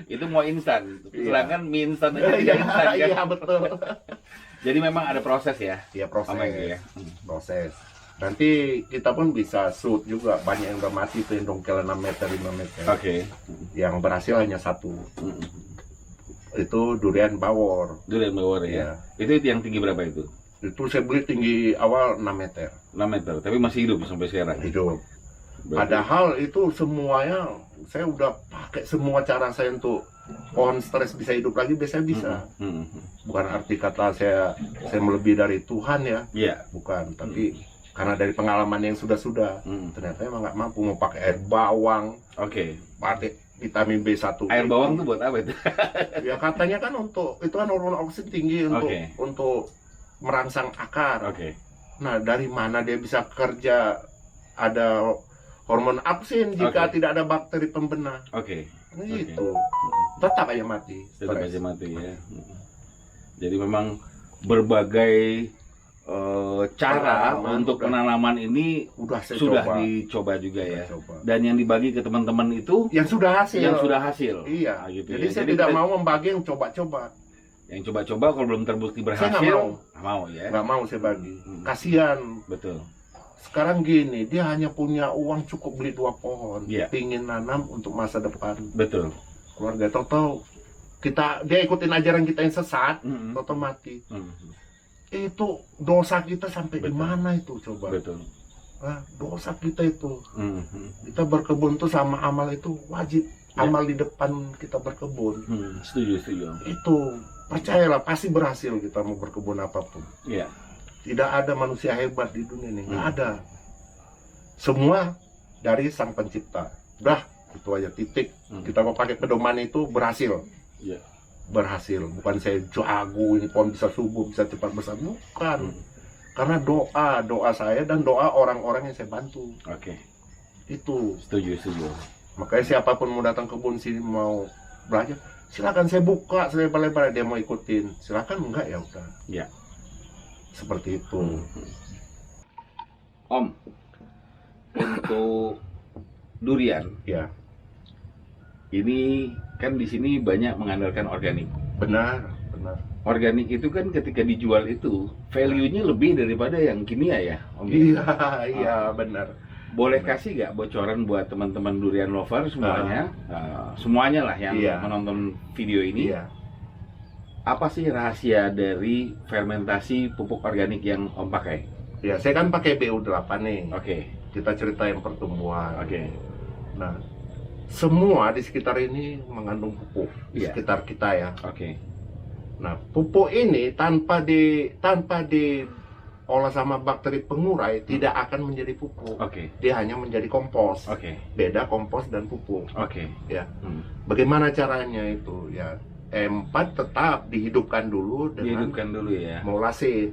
Itu mau instan. Silakan mie instan aja Iya, instan kan. iya betul. Jadi memang ada proses ya. Iya, proses. Om Hengki ya. Proses. Nanti kita pun bisa shoot juga, banyak yang udah mati tuh yang dongkelan 6 meter, 5 meter. Oke. Yang berhasil hanya 1. Itu durian bawor. Durian bawor ya. Itu yang tinggi berapa itu? Itu saya beli tinggi awal 6 meter. 6 meter, tapi masih hidup sampai sekarang. Hidup. Berarti- Padahal itu semuanya saya udah pakai semua cara saya untuk pohon stres bisa hidup lagi, biasanya bisa. Bukan arti kata saya melebihi dari Tuhan ya, Iya. bukan. Tapi karena dari pengalaman yang sudah, ternyata emang nggak mampu mau pakai air bawang, Oke. pakai vitamin B1. Air bawang tuh buat apa itu? Ya katanya kan untuk itu kan hormon oksigen tinggi untuk merangsang akar. Oke. Nah, dari mana dia bisa kerja ada hormon absin jika tidak ada bakteri pembenah? Oke. Gitu. Tetap aja mati. Tetap Stres. aja mati ya. Jadi memang berbagai cara Penanaman untuk udah. penanaman ini Udah saya sudah coba. dicoba juga ya. Coba. Dan yang dibagi ke teman-teman itu Yang sudah hasil. yang sudah hasil. Iya. Nah, gitu Jadi ya. saya Jadi tidak kita- mau membagi yang coba-coba. Yang coba-coba kalau belum terbukti Saya berhasil, nggak mau. nggak mau ya. Nggak mau saya bagi. Kasihan. Betul. Sekarang gini, dia hanya punya uang cukup beli 2 pohon. Iya. Pingin nanam untuk masa depan Betul. keluarga. Tahu-tahu dia ikutin ajaran kita yang sesat, tahu-tahu mati. Itu dosa kita sampai di Betul. mana itu coba? Betul. Nah, dosa kita itu. Kita berkebun tuh sama amal itu wajib. Ya. Amal di depan kita berkebun. Setuju, setuju. Itu percayalah pasti berhasil kita mau berkebun apapun. Iya. Tidak ada manusia hebat di dunia ini, nggak ada. Semua dari Sang Pencipta. Udah, itu aja titik. Kita mau pakai pedoman itu berhasil. Iya. Berhasil. Bukan saya jago ini pohon bisa subur, bisa cepat besar. Bukan. Karena doa saya dan doa orang-orang yang saya bantu. Oke. Itu. Setuju, setuju. Makanya siapapun mau datang kebun sini mau belajar, silakan saya buka selebar-lebar, dia mau ikutin. Silakan, enggak ya udah. Iya. Seperti itu. Om, untuk durian, Ya, ini kan di sini banyak mengandalkan organik. benar. Organik itu kan ketika dijual itu value-nya lebih daripada yang kimia ya, Om. Iya, benar. Boleh kasih nggak bocoran buat teman-teman durian lover semuanya, semuanya lah yang Iya. menonton video ini, Iya. apa sih rahasia dari fermentasi pupuk organik yang Om pakai? Ya, saya kan pakai BU8 nih. Oke, Kita ceritain pertumbuhan. oke, Nah, semua di sekitar ini mengandung pupuk di Iya. sekitar kita ya. oke, Nah, pupuk ini tanpa diolah sama bakteri pengurai tidak akan menjadi pupuk. oke, Dia hanya menjadi kompos. oke, Beda kompos dan pupuk. oke. Ya. Hmm. Bagaimana caranya itu? Ya, M4 tetap dihidupkan dulu dengan Dihidupkan dulu ya. molase.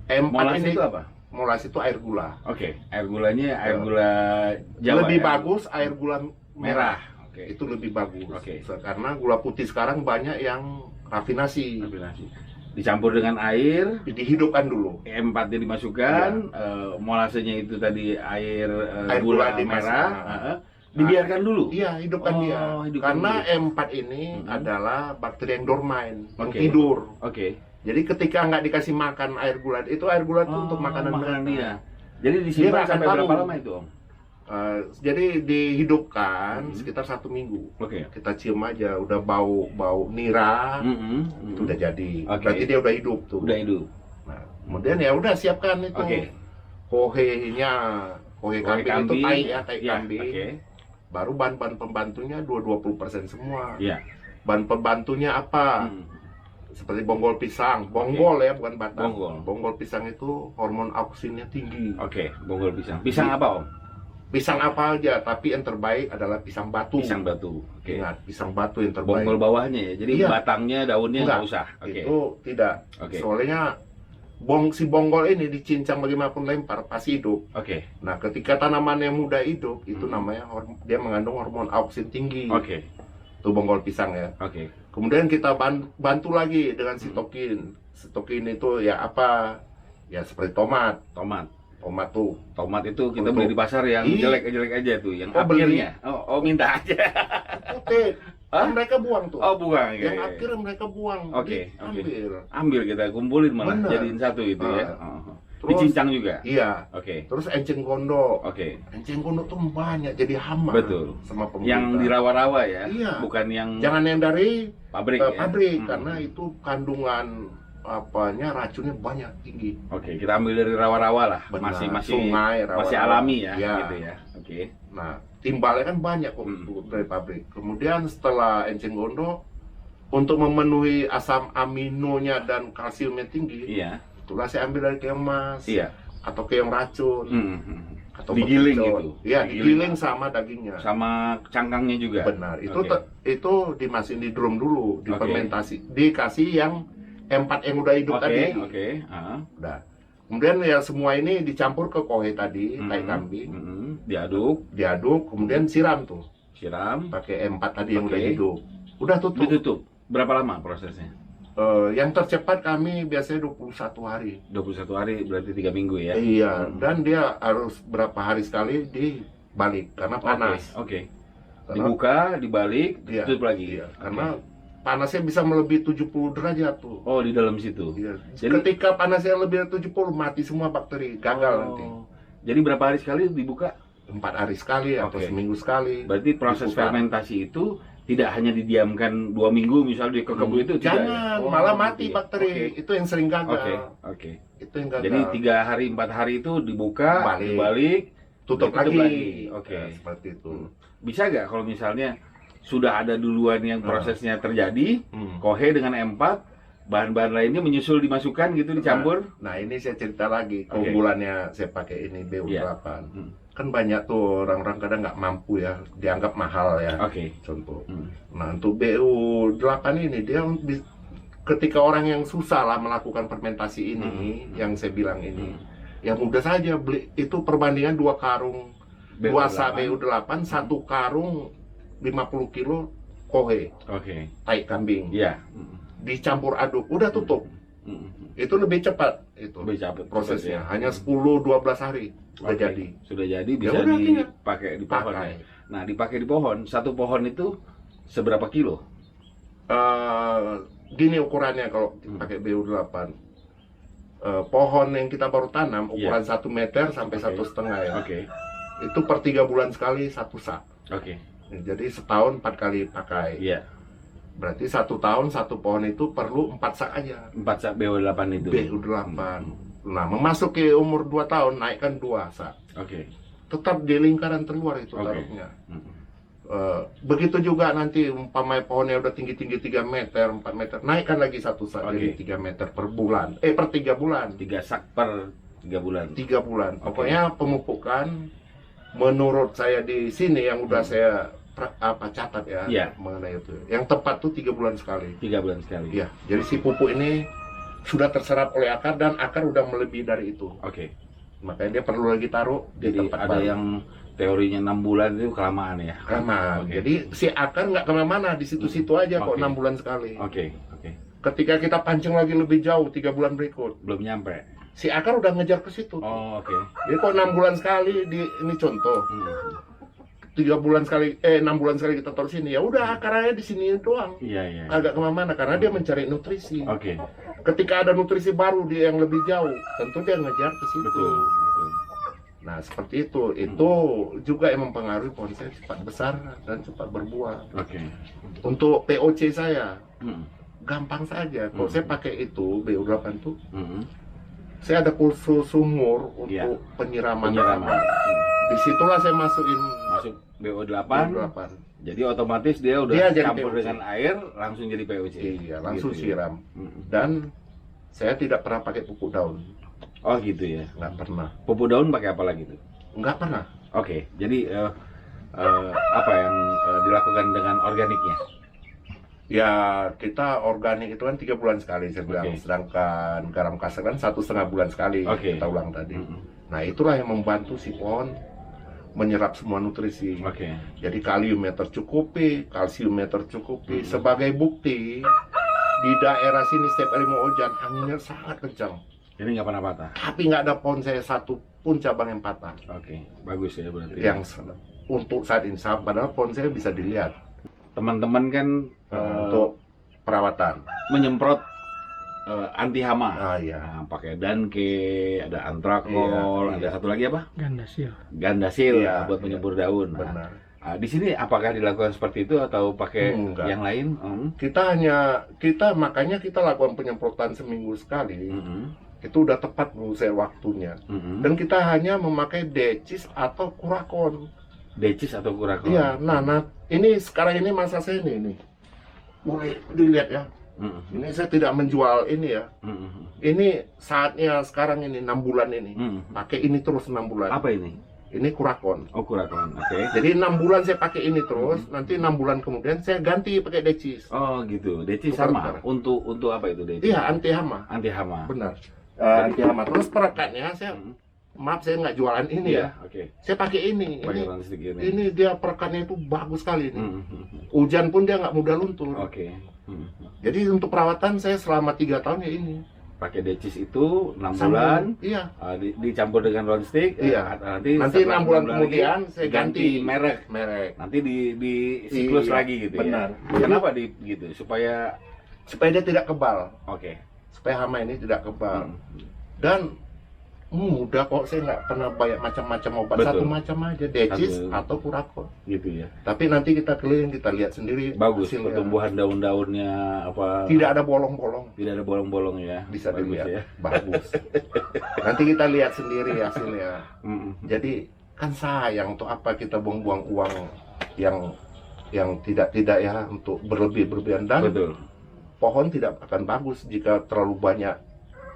M4 Molas ini itu apa? molase itu air gula. Oke, air gulanya air gula Jawa. Lebih ya? bagus air gula merah. Oke. Itu lebih bagus. Oke. Karena gula putih sekarang banyak yang rafinasi. Kombinasi. Dicampur dengan air, Dihidupkan dulu. E4-nya dimasukkan, molasenya itu tadi air, Air gula gula dimasukkan. merah, Dibiarkan dulu. Iya, hidupkan dia. hidupkan Karena dulu. M4 ini adalah bakteri yang dormant, yang Oke. tidur. Oke. Jadi ketika nggak dikasih makan air gula, itu air gula itu untuk makanan mereka. dia. Jadi Dia disimpan nggak akan sampai berapa tahu. lama itu, Om? Jadi dihidupkan sekitar 1 minggu. Oke. Kita cium aja, udah bau nira, itu udah jadi. Oke. Berarti dia udah hidup tuh. Udah hidup. Nah, kemudian ya udah siapkan itu. Oke. Kohenya, kohe kambing itu tai ya, tai Iya, kambing. Oke. Baru bahan-bahan pembantunya 20% semua. Iya. Bahan pembantunya apa? Seperti bonggol pisang, bonggol ya bukan batang. Bonggol pisang itu hormon auksinnya tinggi. Oke, bonggol pisang. Pisang apa, Om? Pisang apa aja, tapi yang terbaik adalah pisang batu. Pisang batu. Oke. Ingat, pisang batu yang terbaik. Bonggol bawahnya ya. Jadi Iya. batangnya, daunnya Enggak. nggak usah. Oke. Itu tidak. Oke. Soalnya si bonggol ini dicincang bagaimanapun lempar pasti hidup. Oke. Nah, ketika tanaman yang muda hidup, itu namanya dia mengandung hormon auksin tinggi. Oke. Itu bonggol pisang ya. Oke. Kemudian kita bantu lagi dengan sitokin. Sitokin itu ya apa? Ya seperti tomat. Tomat tuh. Tomat itu kita beli di pasar yang jelek-jelek aja tuh, yang Oh, beli. akhirnya. Oh, minta aja. Oke. Hah? Mereka buang tuh. Oh, buang ya. Yang akhirnya mereka buang. Oke, Jadi, ambil. Ambil kita kumpulin malah Bener. jadiin satu itu ya. Terus Dicincang juga. iya. Oke. Terus enceng gondok. Oke. Enceng gondok tuh banyak jadi hama. Betul. Sama pemerintah. Yang di rawa-rawa ya. Iya. Bukan yang Jangan yang dari pabrik ya. pabrik karena itu kandungan apanya racunnya banyak tinggi. Oke, kita ambil dari rawa-rawa lah. Benar. Masih Sungai, rawa-rawa. masih alami ya, Iya. gitu ya. Oke. Nah, timbalnya kan banyak kok tuh dari pabrik. Kemudian setelah enceng gondok untuk memenuhi asam aminonya dan kalsiumnya tinggi, Iya. itulah saya ambil dari keong emas Iya. atau keong racun atau Digiling bekicot. gitu. Iya, Digiling. digiling sama dagingnya. Sama cangkangnya juga. Benar. Itu Oke. itu dimasukin di drum dulu, Oke. difermentasi. Dikasih yang M4 yang udah hidup tadi. Oke. Udah. Kemudian ya semua ini dicampur ke kohe tadi, tai kambing, diaduk, kemudian siram tuh. Siram. Pakai M4 tadi yang Oke. udah hidup. Udah tutup. Ditutup. Berapa lama prosesnya? Yang tercepat kami biasanya 21 hari. 21 hari berarti 3 minggu ya. Iya, dan dia harus berapa hari sekali dibalik karena panas. Oke. Karena- Dibuka, dibalik, Iya, tutup lagi. iya, karena panasnya bisa melebihi 70 derajat tuh. Oh, di dalam situ. Iya. Jadi- Ketika panasnya lebih dari 70 mati semua bakteri, gagal nanti. Jadi berapa hari sekali dibuka? 4 hari sekali atau Oke. seminggu sekali. Berarti proses Dibuka. fermentasi itu tidak hanya didiamkan 2 minggu misalnya di kebun itu tidak Jangan, ya? malah mati gitu ya. bakteri. Itu yang sering Oke. gagal. Oke. Itu yang gagal. Jadi 3 hari 4 hari itu dibuka, Balik. dibalik, tutup ditutup lagi. Oke. Ya, seperti itu. Bisa nggak kalau misalnya sudah ada duluan yang prosesnya terjadi, Hmm. kohe dengan M4, bahan-bahan lainnya menyusul dimasukkan gitu dicampur? Nah, ini saya cerita lagi keunggulannya saya pakai ini BU8. Kan banyak tuh orang-orang kadang nggak mampu ya, dianggap mahal ya. Oke. Contoh. Nah, untuk BU8 ini dia ketika orang yang susah lah melakukan fermentasi ini, yang saya bilang ini, ya mudah saja beli itu perbandingan 2 karung 2 sak BU8, 1 karung 50 kilo kohe, Oke. tai kambing. Iya. Dicampur aduk, udah tutup. Itu lebih cepat itu Lebih cepat prosesnya. prosesnya. Hanya 10-12 hari udah Oke. jadi. Sudah jadi Ya bisa udah, tinggal dipakai di pohon. pakai. Ya? Nah, dipakai di pohon, satu pohon itu seberapa kilo? Gini ukurannya kalau pakai BU8. Pohon yang kita baru tanam ukuran 1 meter sampai 1,5 ya. Oke. Itu per 3 bulan sekali 1 sak. Oke. Jadi setahun 4 kali pakai. Iya. Berarti 1 tahun 1 pohon itu perlu 4 sak aja. 4 sak BO8 itu. BU8. Nah, memasuki umur 2 tahun naikkan 2 sak. Oke. Tetap di lingkaran terluar itu Oke. taruhnya. Begitu juga nanti umpamanya pohonnya udah tinggi-tinggi 3 meter, 4 meter, naikkan lagi 1 sak Oke. jadi 3 meter per bulan. Per 3 bulan. 3 sak per 3 bulan. 3 bulan. Oke. Pokoknya pemupukan menurut saya di sini yang udah saya catat ya Iya. mengenai itu. Yang tepat tuh 3 bulan sekali. 3 bulan sekali. Iya. Jadi si pupuk ini sudah terserap oleh akar dan akar udah melebihi dari itu. Oke. Makanya dia perlu lagi taruh di Jadi tempat ada baru. yang teorinya 6 bulan itu kelamaan ya. Kelamaan. Oke. Jadi si akar nggak kemana-mana di situ-situ aja kok Oke. 6 bulan sekali. Oke. Oke. Ketika kita pancing lagi lebih jauh 3 bulan berikut, Belum nyampe. si akar udah ngejar ke situ. Oh, oke. Jadi kok 6 bulan sekali ini contoh. 6 bulan sekali kita taruh sini, ya udah akarnya di sini doang. Iya. Agak kemana-mana karena dia mencari nutrisi. Oke. Ketika ada nutrisi baru dia yang lebih jauh, tentu dia ngejar ke situ. Betul. Nah seperti itu juga yang mempengaruhi pohon saya cepat besar dan cepat berbuah. Oke. Untuk POC saya Hmm. gampang saja. Kalau saya pakai itu BU8 tuh, Hmm. saya ada kursus sumur untuk Iya. penyiraman. Penyiraman. Disitulah saya masukin Masuk BO8. BU8. Jadi otomatis dia udah Dia jadi campur POC. dengan air langsung jadi POC. Iya, langsung Gitu ya. siram. Hmm. Dan saya tidak pernah pakai pupuk daun, Oh gitu ya. nggak pernah, Pupuk daun pakai apa lagi tuh? nggak pernah. Oke. Jadi apa yang dilakukan dengan organiknya? Ya kita organik itu kan 3 bulan sekali saya bilang, Oke. sedangkan garam kasar kan 1,5 bulan sekali. Oke. Kita ulang tadi. Hmm. Nah itulah yang membantu si pohon menyerap semua nutrisi. Oke. Jadi kaliumnya tercukupi, kalsiumnya tercukupi. Hmm. Sebagai bukti di daerah sini setiap kali mau hujan anginnya sangat kencang, Ini nggak pernah patah. tapi nggak ada pohon saya satu pun cabang yang patah. Oke. Bagus ya berarti. Yang untuk saat ini, padahal pohon saya bisa dilihat. Teman-teman kan Untuk perawatan. menyemprot anti hama. Ah iya. Nah, pakai Danke, ada Antrakol, Iya, ada iya. satu lagi apa? Gandasil. Gandasil Iya, buat iya. penyembur daun. Nah, Benar. di sini apakah dilakukan seperti itu atau pakai Enggak. yang lain? Makanya kita lakukan penyemprotan seminggu sekali. Itu udah tepat menurut saya waktunya. Dan kita hanya memakai decis atau kurakon. Decis atau kurakon? Iya, nah, ini sekarang ini masa saya ini. Boleh dilihat ya. Ini saya tidak menjual ini ya. Ini saatnya sekarang ini 6 bulan ini. Pakai ini terus 6 bulan. Apa ini? Ini kurakon. Oh, kurakon. Oke. Jadi 6 bulan saya pakai ini terus, nanti 6 bulan kemudian saya ganti pakai decis. Oh, gitu. Decis Tukar- sama. tukar. Untuk apa itu decis? Iya, anti hama. Anti hama. Benar. Anti hama. Terus perekatnya saya maaf saya nggak jualan ini ya. Oke. Saya pakai ini. Pakai plastik ini. Ini dia perekatnya itu bagus sekali ini. Hmm. Hujan pun dia nggak mudah luntur. Oke. Jadi untuk perawatan saya selama 3 tahun ya ini. Pakai decis itu 6 Sama- bulan. Iya. Dicampur dengan round stick. Iya. Nanti Nanti setelah 6 bulan lagi, kemudian saya ganti merek. Nanti di siklus Iya, lagi gitu benar. ya. Kenapa gitu? Supaya supaya dia tidak kebal. oke. Supaya hama ini tidak kebal. Hmm. Dan mudah kok, saya nggak pernah banyak macam-macam obat. Betul. Satu macam aja, decis Satu. atau kurakon. Gitu ya. Tapi nanti kita keliling, kita lihat sendiri Bagus hasilnya. pertumbuhan daun-daunnya apa? Tidak ada bolong-bolong. Tidak ada bolong-bolong ya. Bisa Bagus dilihat. ya. Bagus. Nanti kita lihat sendiri hasilnya. Mm-mm. Jadi kan sayang, untuk apa kita buang-buang uang yang tidak ya, untuk berlebihan. Dan Betul. pohon tidak akan bagus jika terlalu banyak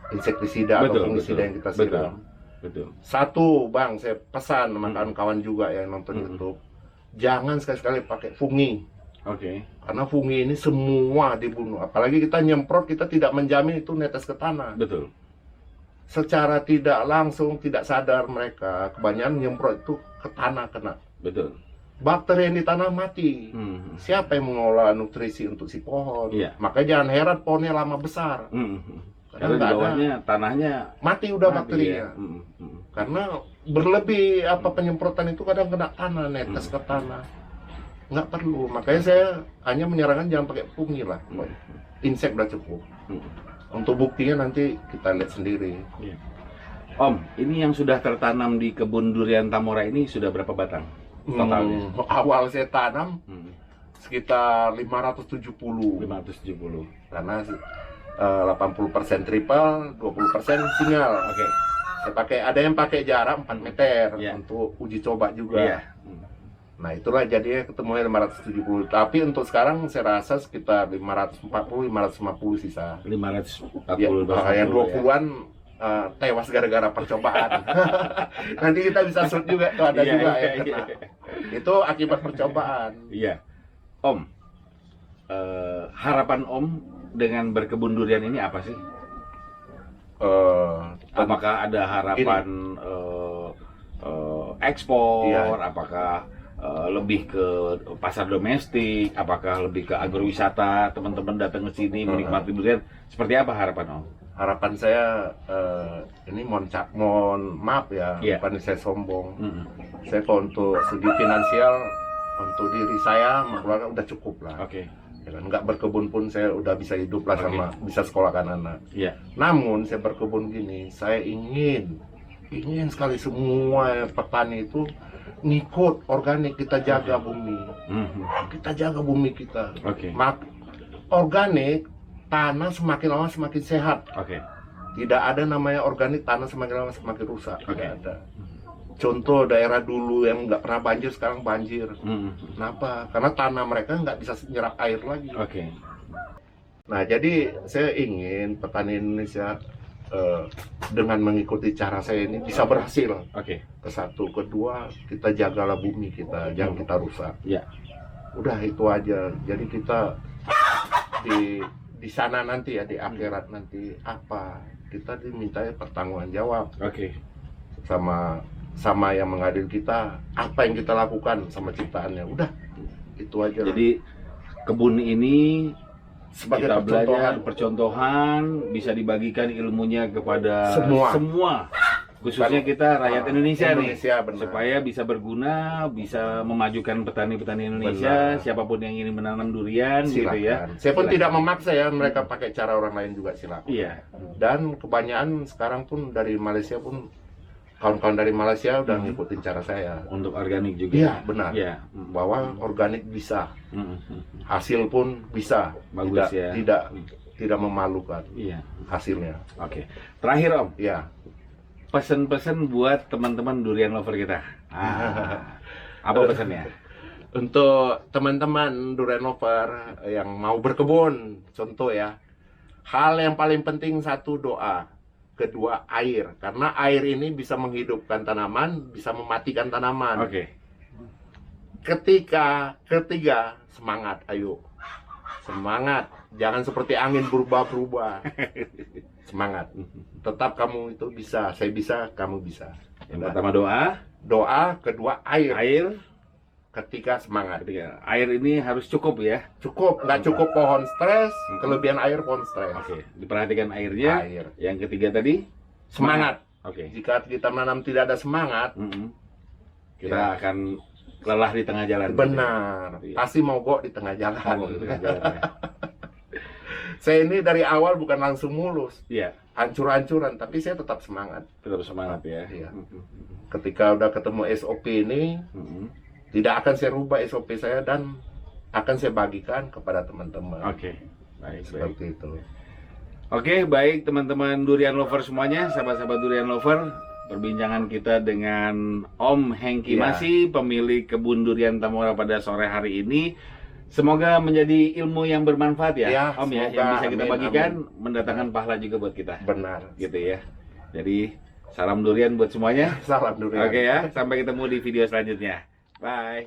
insektisida atau fungisida yang kita siram. Betul. Satu, Bang, saya pesan sama kawan-kawan juga yang nonton Hmm. YouTube, jangan sekali-sekali pakai fungi. Oke. Karena fungi ini semua dibunuh. Apalagi kita nyemprot, kita tidak menjamin itu netes ke tanah. Betul. Secara tidak langsung, tidak sadar mereka, kebanyakan nyemprot itu ke tanah kena. Betul. Bakteri yang di tanah mati. Hmm. Siapa yang mengelola nutrisi untuk si pohon? Iya. Makanya jangan heran pohonnya lama besar. Hmm. Karena Karena di nggak ada, bawahnya tanahnya mati udah mati bakterinya. ya. Hmm. Karena berlebih penyemprotan itu kadang kena tanah, netes ke tanah. Nggak perlu. Makanya saya hanya menyarankan jangan pakai fungi lah. Insek udah cukup. Untuk buktinya nanti kita lihat sendiri. Om, ini yang sudah tertanam di kebun durian Tamora ini sudah berapa batang totalnya? Awal saya tanam sekitar 570. 570. Karena 80% triple, 20% single. Oke. Saya pakai, ada yang pakai jarak 4 meter Iya. untuk uji coba juga. Iya. Nah itulah jadinya ketemunya 570. Tapi untuk sekarang saya rasa sekitar 540, 550 sisa. 540. Ya, yang 20-an tewas gara-gara percobaan. Nanti kita bisa shoot juga tuh, ada Iya, juga iya, yang kena. Itu akibat percobaan. Iya. Om, harapan Om dengan berkebun durian ini apa sih? Apakah ada harapan ekspor? Iya. Apakah lebih ke pasar domestik? Apakah lebih ke agrowisata? Teman-teman datang ke sini menikmati durian. Seperti apa harapan Om? harapan saya ini mohon maaf ya, Iya. bukan saya sombong. Saya kalau untuk segi finansial untuk diri saya sama keluarga udah cukup lah. Oke. Ya kan, nggak berkebun pun saya udah bisa hidup lah Oke. sama bisa sekolahkan anak. Iya. Namun saya berkebun gini, saya ingin sekali semua petani itu ngikut organik, kita jaga bumi, kita jaga bumi kita. Oke. Organik, tanah semakin lama semakin sehat. Oke. Tidak ada namanya organik tanah semakin lama semakin rusak. Oke. Tidak ada. Contoh daerah dulu yang nggak pernah banjir sekarang banjir. Kenapa? Karena tanah mereka nggak bisa nyerap air lagi. Oke. Nah, jadi saya ingin petani Indonesia dengan mengikuti cara saya ini bisa berhasil. Oke. Ke satu, kedua, kita jagalah bumi kita, jangan kita rusak. Ya. Udah itu aja. Jadi kita di sana nanti ya, di akhirat nanti apa? Kita diminta pertanggungan jawab Oke. sama yang mengadil kita, apa yang kita lakukan sama ciptaannya. Udah, itu aja. Jadi kebun ini sebagai kita belajar percontohan, percontohan, bisa dibagikan ilmunya kepada semua. khususnya kita rakyat Indonesia nih, benar. supaya bisa berguna, bisa memajukan petani-petani Indonesia. Benar. Siapapun yang ingin menanam durian, gitu ya. Silakan. Saya pun Silakan. tidak memaksa ya, mereka pakai cara orang lain juga silakan. Iya. Dan kebanyakan sekarang pun dari Malaysia pun, kawan-kawan dari Malaysia udah ngikutin cara saya. Untuk organik juga. Iya, benar. Iya. Bahwa organik bisa, Mm. hasil pun bisa, Bagus ya. tidak memalukan Iya. hasilnya. Oke. Terakhir Om, Ya, pesan-pesan buat teman-teman durian lover kita. Apa pesannya? untuk teman-teman durian lover yang mau berkebun, contoh ya, hal yang paling penting satu doa, kedua air, karena air ini bisa menghidupkan tanaman, bisa mematikan tanaman. Oke. Ketiga semangat, ayo semangat, jangan seperti angin berubah-ubah. Semangat, tetap kamu itu bisa, saya bisa, kamu bisa. Yang pertama doa, Kedua air, air. ketiga semangat. Ketiga, air ini harus cukup ya. Cukup, nggak cukup pohon stres, kelebihan air pohon stres. Oke, diperhatikan airnya. Air, Yang ketiga tadi semangat. Oke. Jika kita menanam tidak ada semangat, Kita akan lelah di tengah jalan. benar, Iya. pasti mogok di tengah jalan. Mogok di tengah jalan, ya. Saya ini dari awal bukan langsung mulus, Iya, hancur-hancuran, tapi saya tetap semangat. tetap semangat ya. Iya. Ketika udah ketemu SOP ini, tidak akan saya rubah SOP saya dan akan saya bagikan kepada teman-teman. Oke, baik. Seperti itu. Oke, baik teman-teman durian lover semuanya, sahabat-sahabat durian lover. Perbincangan kita dengan Om Hengki Iya. Masih, pemilik kebun durian Tamora pada sore hari ini. Semoga menjadi ilmu yang bermanfaat ya, Iya, Om ya, semoga. yang bisa kita Amin, bagikan, mendatangkan pahala juga buat kita. Benar. Gitu ya. Jadi salam durian buat semuanya. Salam durian. Oke ya, sampai ketemu di video selanjutnya. Bye.